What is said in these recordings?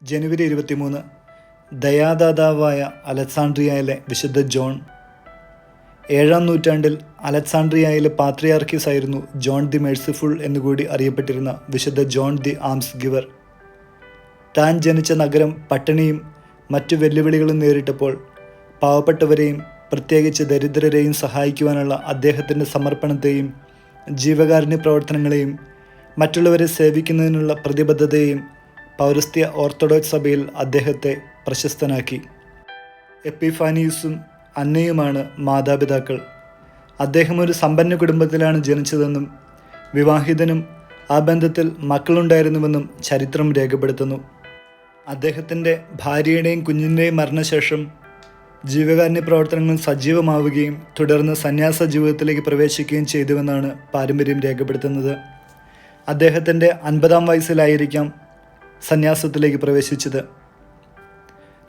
ജനുവരി 23 ദയാദാതാവായ അലക്സാണ്ട്രിയയിലെ വിശുദ്ധ ജോൺ. 7-ാം നൂറ്റാണ്ടിൽ അലക്സാണ്ട്രിയയിലെ പാത്രിയാർക്കീസ് ആയിരുന്നു ജോൺ ദി മേഴ്സിഫുൾ എന്നുകൂടി അറിയപ്പെട്ടിരുന്ന വിശുദ്ധ ജോൺ ദി ആംസ് ഗിവർ. താൻ ജനിച്ച നഗരം പട്ടിണിയും മറ്റു വെല്ലുവിളികളും നേരിട്ടപ്പോൾ പാവപ്പെട്ടവരെയും പ്രത്യേകിച്ച് ദരിദ്രരെയും സഹായിക്കുവാനുള്ള അദ്ദേഹത്തിൻ്റെ സമർപ്പണത്തെയും ജീവകാരുണ്യ പ്രവർത്തനങ്ങളെയും മറ്റുള്ളവരെ സേവിക്കുന്നതിനുള്ള പ്രതിബദ്ധതയെയും പൗരസ്ത്യ ഓർത്തഡോക്സ് സഭയിൽ അദ്ദേഹത്തെ പ്രശസ്തനാക്കി. എപ്പിഫാനിയൂസും അന്നയുമാണ് മാതാപിതാക്കൾ. അദ്ദേഹം ഒരു സമ്പന്ന കുടുംബത്തിലാണ് ജനിച്ചതെന്നും വിവാഹിതനും ആ ബന്ധത്തിൽ മക്കളുണ്ടായിരുന്നുവെന്നും ചരിത്രം രേഖപ്പെടുത്തുന്നു. അദ്ദേഹത്തിൻ്റെ ഭാര്യയുടെയും കുഞ്ഞിൻ്റെയും മരണശേഷം ജീവകാരുണ്യ പ്രവർത്തനങ്ങൾ സജീവമാവുകയും തുടർന്ന് സന്യാസ ജീവിതത്തിലേക്ക് പ്രവേശിക്കുകയും ചെയ്തുവെന്നാണ് പാരമ്പര്യം രേഖപ്പെടുത്തുന്നത്. അദ്ദേഹത്തിൻ്റെ 50-ാം വയസ്സിലായിരിക്കാം സന്യാസത്തിലേക്ക് പ്രവേശിച്ചത്.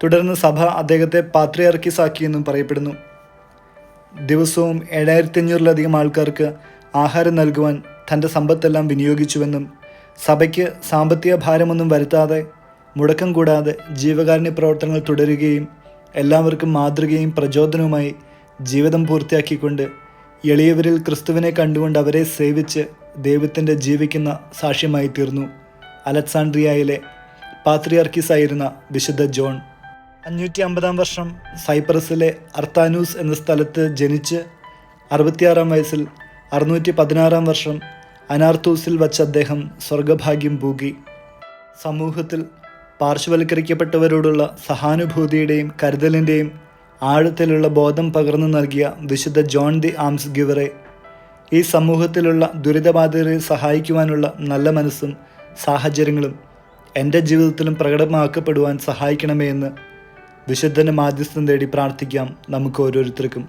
തുടർന്ന് സഭ അദ്ദേഹത്തെ പാത്രിയാർക്കീസ് ആക്കിയെന്നും പറയപ്പെടുന്നു. ദിവസവും 7500-ലധികം ആൾക്കാർക്ക് ആഹാരം നൽകുവാൻ തൻ്റെ സമ്പത്തെല്ലാം വിനിയോഗിച്ചുവെന്നും സഭയ്ക്ക് സാമ്പത്തിക ഭാരമൊന്നും വരുത്താതെ മുടക്കം കൂടാതെ ജീവകാരുണ്യ പ്രവർത്തനങ്ങൾ തുടരുകയും എല്ലാവർക്കും മാതൃകയും പ്രചോദനവുമായി ജീവിതം പൂർത്തിയാക്കിക്കൊണ്ട് എളിയവരിൽ ക്രിസ്തുവിനെ കണ്ടുകൊണ്ട് അവരെ സേവിച്ച് ദൈവത്തിൻ്റെ ജീവിക്കുന്ന സാക്ഷ്യമായി തീർന്നു അലക്സാണ്ട്രിയയിലെ പാത്രിയാർക്കീസായിരുന്ന വിശുദ്ധ ജോൺ. 550-ാം വർഷം സൈപ്രസിലെ അർത്താനൂസ് എന്ന സ്ഥലത്ത് ജനിച്ച് 66-ാം വയസ്സിൽ 616-ാം വർഷം അനാർത്തൂസിൽ വച്ച് അദ്ദേഹം സ്വർഗഭാഗ്യം പൂകി. സമൂഹത്തിൽ പാർശ്വവൽക്കരിക്കപ്പെട്ടവരോടുള്ള സഹാനുഭൂതിയുടെയും കരുതലിൻ്റെയും ആഴത്തിലുള്ള ബോധം പകർന്നു നൽകിയ വിശുദ്ധ ജോൺ ദി ആംസ് ഗിവറെ ഈ സമൂഹത്തിലുള്ള ദുരിതബാധിതരെ സഹായിക്കുവാനുള്ള നല്ല മനസ്സും സാഹചര്യങ്ങളും എൻ്റെ ജീവിതത്തിലും പ്രകടമാക്കപ്പെടുവാൻ സഹായിക്കണമേ എന്ന് വിശുദ്ധന് മാധ്യസ്ഥം തേടി പ്രാർത്ഥിക്കാം നമുക്ക് ഓരോരുത്തർക്കും.